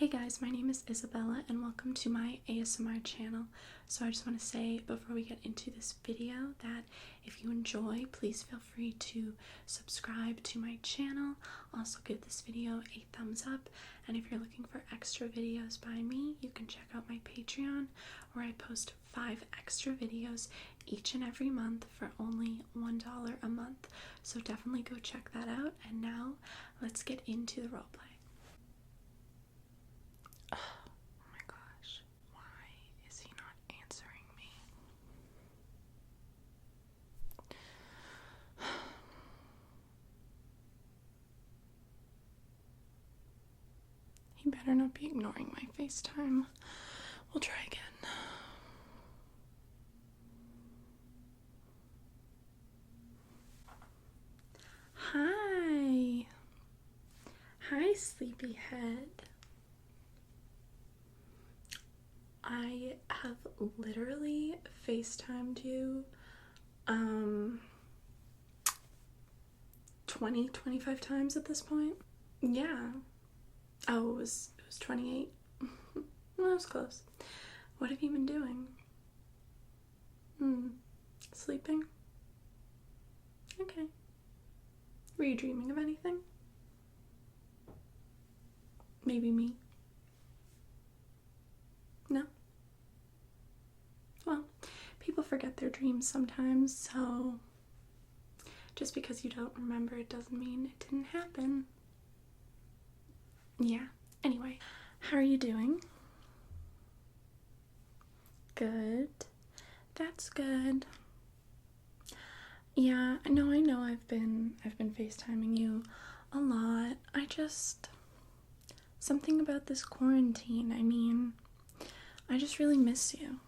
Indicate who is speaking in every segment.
Speaker 1: Hey guys, my name is Isabella and welcome to my ASMR channel. So I just want to say before we get into this video that if you enjoy, please feel free to subscribe to my channel. Also give this video a thumbs up, and if you're looking for extra videos by me, you can check out my Patreon where I post 5 extra videos each and every month for only $1 a month. So definitely go check that out, and now let's get into the roleplay. Oh my gosh, why is he not answering me? He better not be ignoring my FaceTime. We'll try again. Hi. Hi, sleepyhead. I have literally FaceTimed you 25 times at this point. Yeah. Oh, it was 28. Well, it was close. What have you been doing? Sleeping? Okay. Were you dreaming of anything? Maybe me? No? Well, people forget their dreams sometimes, so just because you don't remember it doesn't mean it didn't happen. Yeah. Anyway, how are you doing? Good. That's good. Yeah, I know I've been FaceTiming you a lot. Something about this quarantine. I just really miss you.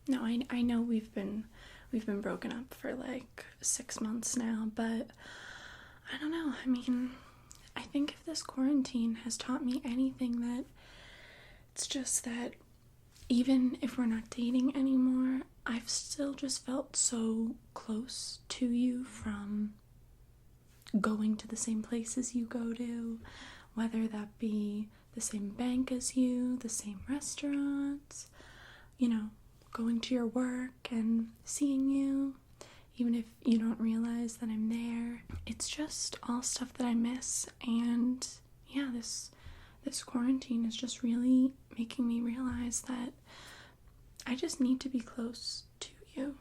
Speaker 1: No, I know we've been broken up for like 6 months now, but I don't know. I think if this quarantine has taught me anything, that it's just that even if we're not dating anymore, I've still just felt so close to you from going to the same places you go to, whether that be the same bank as you, the same restaurants, going to your work and seeing you, even if you don't realize that I'm there. It's just all stuff that I miss, and yeah, this quarantine is just really making me realize that I just need to be close to you.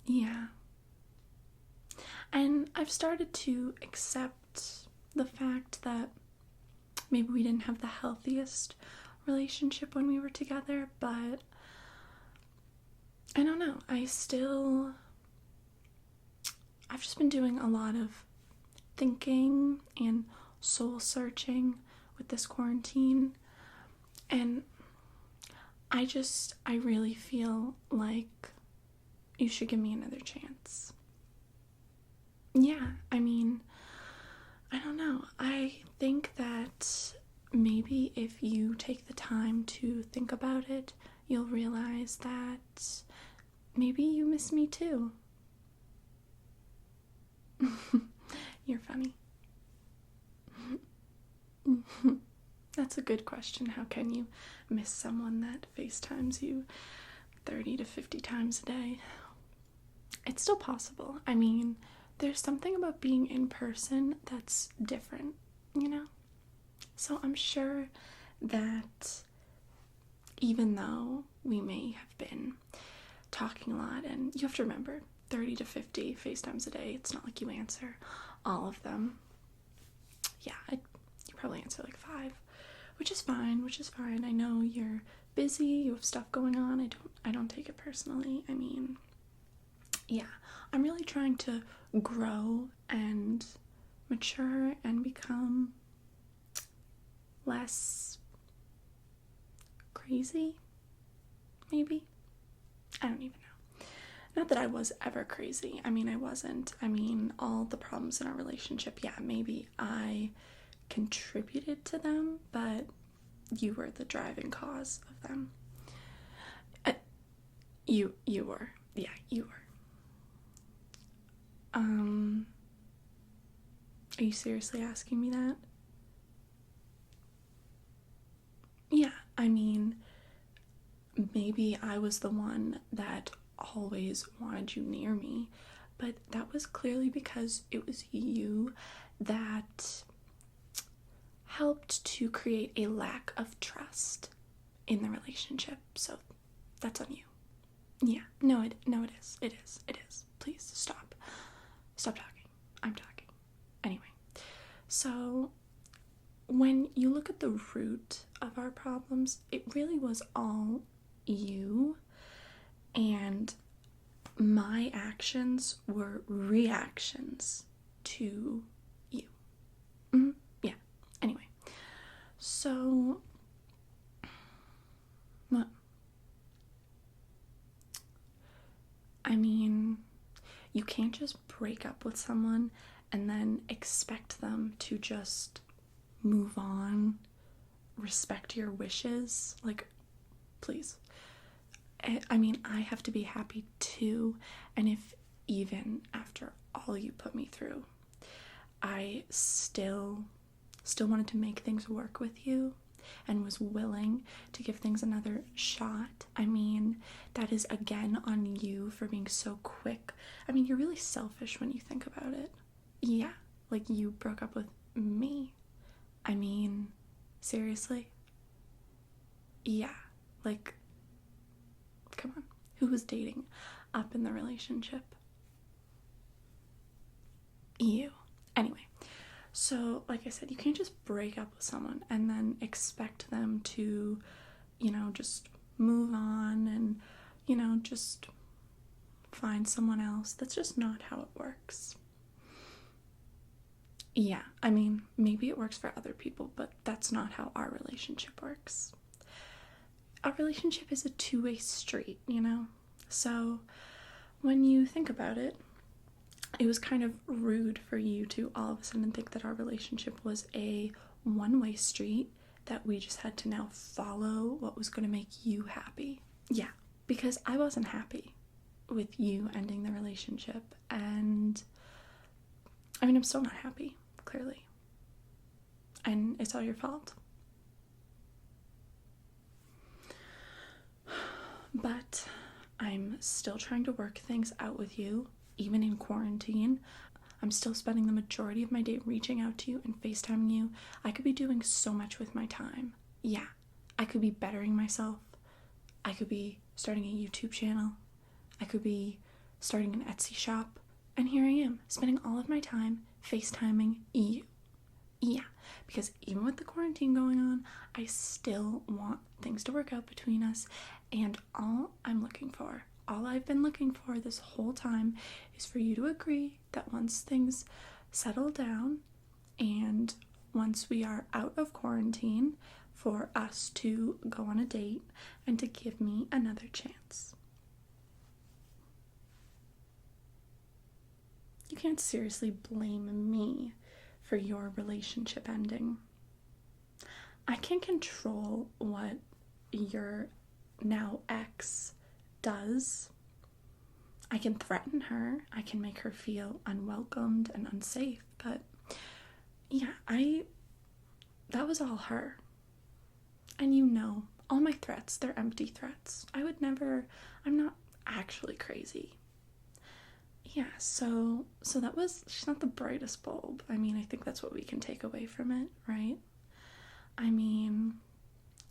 Speaker 1: Yeah. And I've started to accept the fact that maybe we didn't have the healthiest relationship when we were together, but I don't know. I've just been doing a lot of thinking and soul searching with this quarantine, and I really feel like you should give me another chance. Yeah, I don't know. I think that maybe if you take the time to think about it, you'll realize that maybe you miss me too. You're funny. That's a good question. How can you miss someone that FaceTimes you 30 to 50 times a day? It's still possible. There's something about being in person that's different, So I'm sure that even though we may have been talking a lot, and you have to remember, 30 to 50 FaceTimes a day, it's not like you answer all of them. Yeah, you probably answer like 5, which is fine. I know you're busy, you have stuff going on. I don't take it personally. Yeah, I'm really trying to grow and mature and become less crazy, maybe? I don't even know. Not that I was ever crazy. I wasn't. All the problems in our relationship, yeah, maybe I contributed to them, but you were the driving cause of them. You were. Yeah, you were. Are you seriously asking me that? I mean, maybe I was the one that always wanted you near me, but that was clearly because it was you that helped to create a lack of trust in the relationship. So that's on you. Yeah, no, it is. It is. Please stop. Stop talking. I'm talking. Anyway, so when you look at the root of our problems, it really was all you, and my actions were reactions to you. Yeah. Anyway, so what? I mean, you can't just break up with someone and then expect them to just move on, respect your wishes. Like, please. I mean, I have to be happy too, and if even after all you put me through, I still wanted to make things work with you and was willing to give things another shot, I mean, that is again on you for being so quick. I mean, you're really selfish when you think about it. Yeah, like you broke up with me. I mean, seriously? Yeah, like, come on. Who was dating up in the relationship? You. Anyway, so like I said, you can't just break up with someone and then expect them to, just move on and, just find someone else. That's just not how it works. Yeah, I mean, maybe it works for other people, but that's not how our relationship works. Our relationship is a two-way street, So when you think about it, it was kind of rude for you to all of a sudden think that our relationship was a one-way street, that we just had to now follow what was going to make you happy. Yeah, because I wasn't happy with you ending the relationship, and I mean, I'm still not happy, clearly. And it's all your fault. But I'm still trying to work things out with you, even in quarantine. I'm still spending the majority of my day reaching out to you and FaceTiming you. I could be doing so much with my time. Yeah, I could be bettering myself. I could be starting a YouTube channel. I could be starting an Etsy shop. And here I am, spending all of my time FaceTiming you. Yeah, because even with the quarantine going on, I still want things to work out between us. And all I've been looking for this whole time is for you to agree that once things settle down and once we are out of quarantine, for us to go on a date and to give me another chance. You can't seriously blame me for your relationship ending. I can't control what your now ex does. I can threaten her. I can make her feel unwelcomed and unsafe. But yeah, that was all her. And all my threats, they're empty threats. I'm not actually crazy. Yeah, so she's not the brightest bulb. I mean, I think that's what we can take away from it, right? I mean,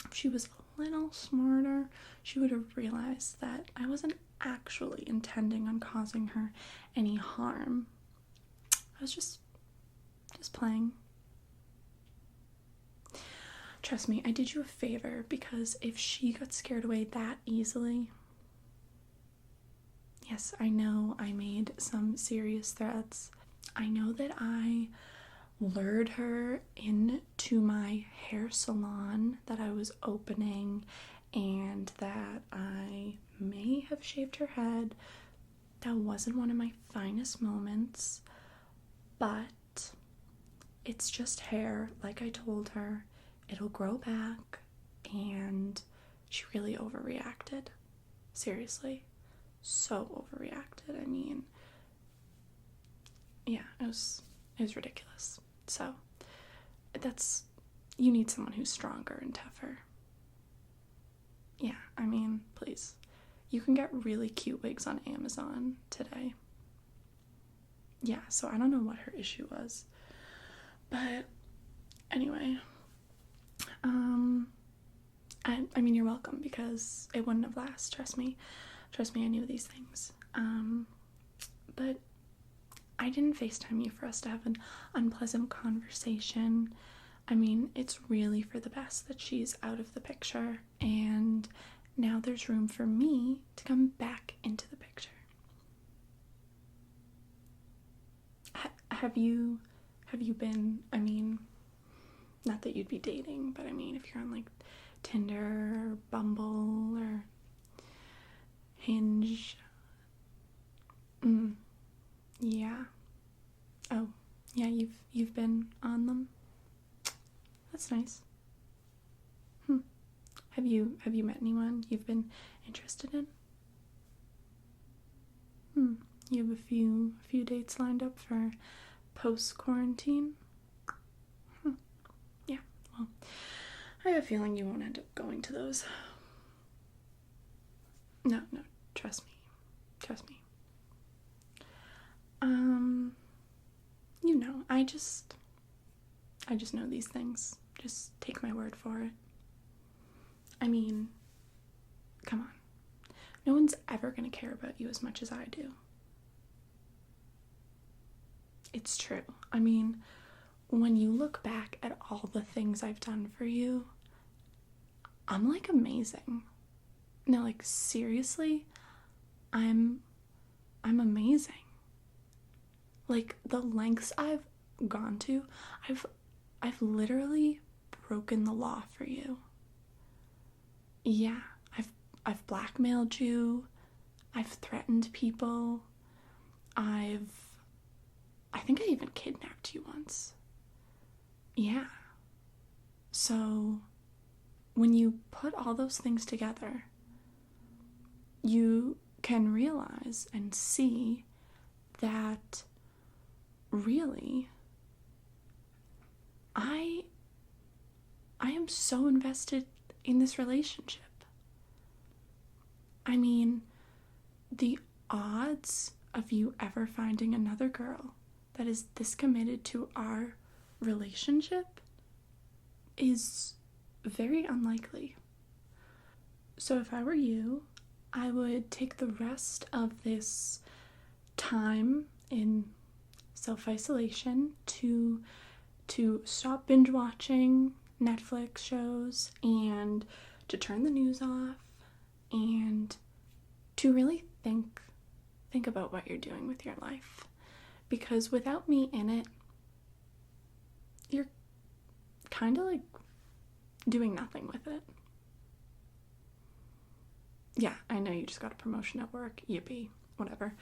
Speaker 1: if she was a little smarter, she would have realized that I wasn't actually intending on causing her any harm. I was just playing. Trust me, I did you a favor, because if she got scared away that easily... Yes, I know I made some serious threats. I know that I lured her into my hair salon that I was opening, and that I may have shaved her head. That wasn't one of my finest moments, but it's just hair, like I told her. It'll grow back, and she really overreacted. Seriously. So overreacted. I mean, yeah, it was ridiculous. So you need someone who's stronger and tougher. Yeah, I mean, please. You can get really cute wigs on Amazon today. Yeah, so I don't know what her issue was. But anyway, I mean, you're welcome, because it wouldn't have lasted. Trust me, I knew these things. But I didn't FaceTime you for us to have an unpleasant conversation. I mean, it's really for the best that she's out of the picture, and now there's room for me to come back into the picture. Have you been, I mean, not that you'd be dating, but I mean, if you're on like Tinder or Bumble or Hinge, yeah. Oh, yeah, you've been on them? That's nice. Have you met anyone you've been interested in? You have a few dates lined up for post-quarantine? Yeah, well, I have a feeling you won't end up going to those. No, trust me. You know, I just know these things. Just take my word for it. I mean, come on. No one's ever gonna care about you as much as I do. It's true. I mean, when you look back at all the things I've done for you, I'm like amazing. No, like seriously, I'm amazing. Like the lengths I've gone to, I've literally broken the law for you. Yeah, I've blackmailed you. I've threatened people. I think I even kidnapped you once. Yeah. So when you put all those things together, you can realize and see that really I am so invested in this relationship. I mean, the odds of you ever finding another girl that is this committed to our relationship is very unlikely. So if I were you, I would take the rest of this time in self-isolation to stop binge watching Netflix shows and to turn the news off and to really think about what you're doing with your life. Because without me in it, you're kind of like doing nothing with it. Yeah, I know you just got a promotion at work. Yippee. Whatever.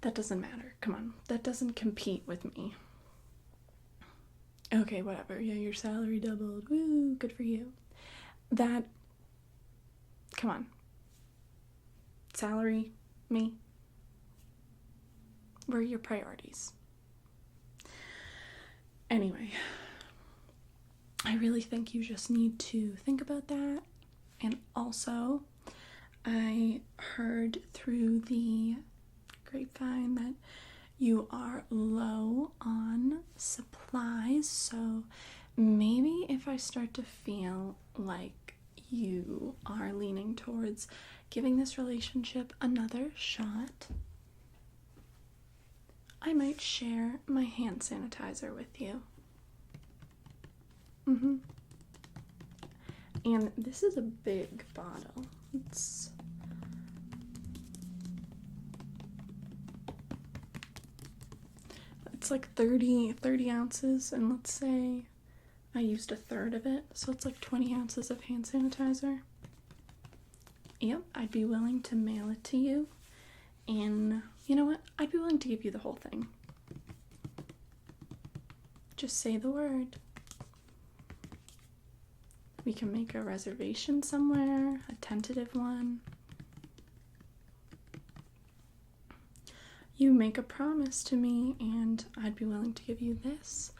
Speaker 1: That doesn't matter. Come on. That doesn't compete with me. Okay, whatever. Yeah, your salary doubled. Woo, good for you. That, come on. Salary, me. Where are your priorities? Anyway, I really think you just need to think about that. And also, I heard through the grapevine that you are low on supplies, so maybe if I start to feel like you are leaning towards giving this relationship another shot, I might share my hand sanitizer with you. And this is a big bottle. It's like 30 ounces, and let's say I used a third of it, so it's like 20 ounces of hand sanitizer. Yep, I'd be willing to mail it to you, and you know what? I'd be willing to give you the whole thing. Just say the word. We can make a reservation somewhere, a tentative one. You make a promise to me, and I'd be willing to give you this,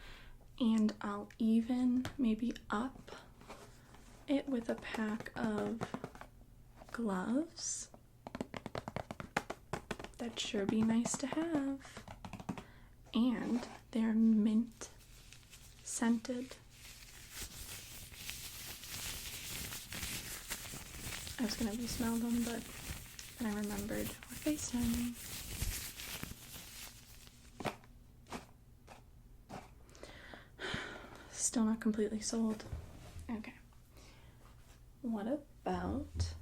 Speaker 1: and I'll even maybe up it with a pack of gloves. That'd sure be nice to have. And they're mint scented. I was gonna smell them, but then I remembered we're FaceTiming. Still not completely sold. Okay. What about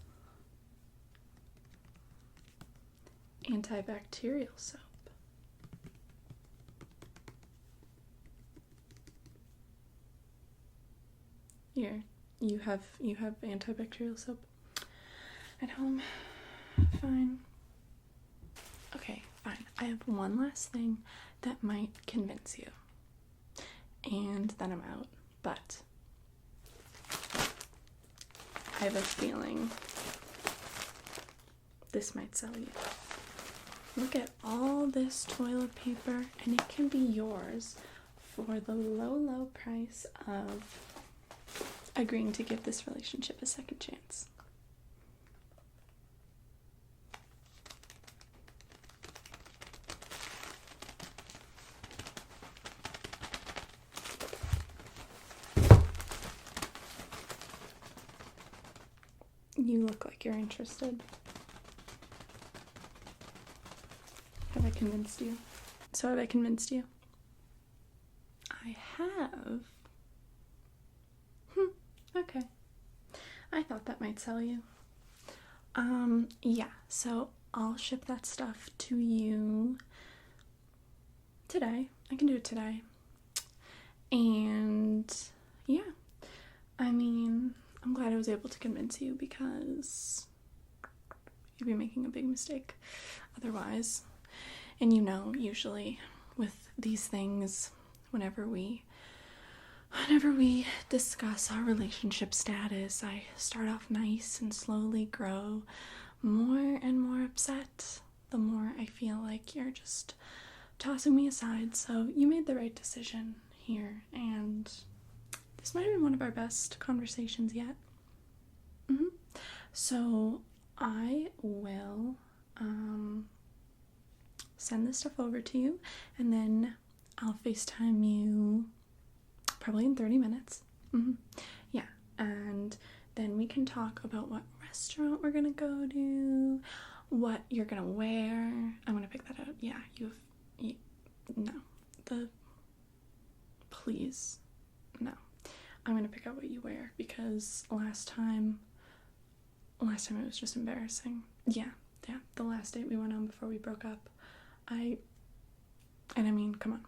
Speaker 1: antibacterial soap? Here, you have antibacterial soap at home. Fine. Okay, fine. I have one last thing that might convince you. And then I'm out. But I have a feeling this might sell you. Look at all this toilet paper, and it can be yours for the low, low price of agreeing to give this relationship a second chance. You look like you're interested. Have I convinced you? So have I convinced you? I have. Okay. I thought that might sell you. Yeah, so I'll ship that stuff to you today. I can do it today. And yeah, I mean, I'm glad I was able to convince you because you'd be making a big mistake otherwise. And usually with these things, whenever we discuss our relationship status, I start off nice and slowly grow more and more upset the more I feel like you're just tossing me aside. So you made the right decision here, and this might have been one of our best conversations yet. So I will send this stuff over to you, and then I'll FaceTime you probably in 30 minutes. Yeah, and then we can talk about what restaurant we're gonna go to, what you're gonna wear. I'm gonna pick that out. Yeah, please, no. I'm gonna pick out what you wear because last time it was just embarrassing. Yeah, the last date we went on before we broke up, I mean, come on.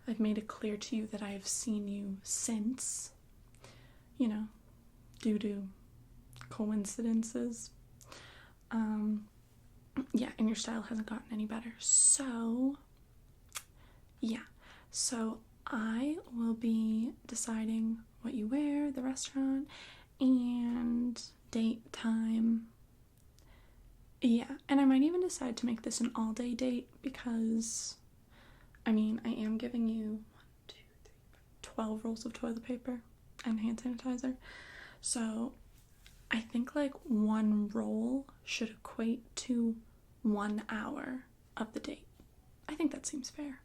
Speaker 1: I've made it clear to you that I have seen you since, due to coincidences. Yeah, and your style hasn't gotten any better. So, yeah. So I will be deciding what you wear, the restaurant, and date time. Yeah, and I might even decide to make this an all-day date because, I am giving you 12 rolls of toilet paper and hand sanitizer. So I think one roll should equate to 1 hour of the date. I think that seems fair.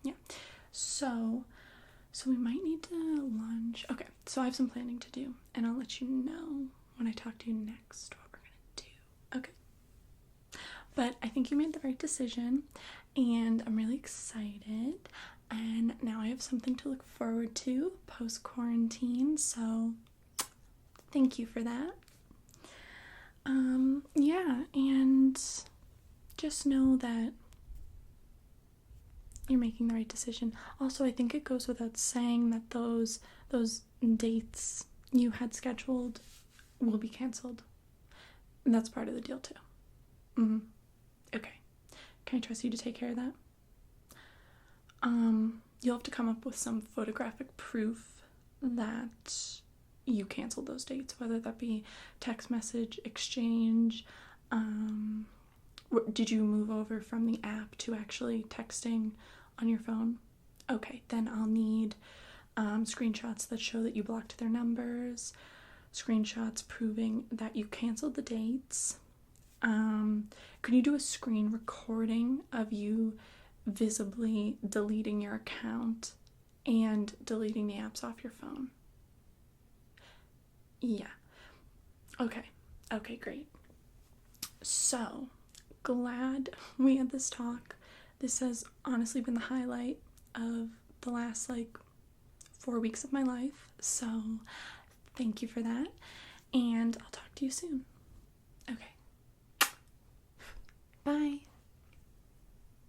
Speaker 1: Yeah. So we might need to lunch. Okay, so I have some planning to do, and I'll let you know when I talk to you next what we're gonna do. Okay. But I think you made the right decision, and I'm really excited. And now I have something to look forward to post-quarantine, so thank you for that. Yeah, and just know that you're making the right decision. Also, I think it goes without saying that those dates you had scheduled will be canceled. And that's part of the deal too. Okay. Can I trust you to take care of that? You'll have to come up with some photographic proof that you canceled those dates, whether that be text message exchange. Did you move over from the app to actually texting on your phone? Okay, then I'll need screenshots that show that you blocked their numbers, screenshots proving that you canceled the dates. Can you do a screen recording of you visibly deleting your account and deleting the apps off your phone? Yeah. Okay. Okay, great. So, glad we had this talk. This has honestly been the highlight of the last 4 weeks of my life. So, thank you for that. And I'll talk to you soon. Okay. Bye.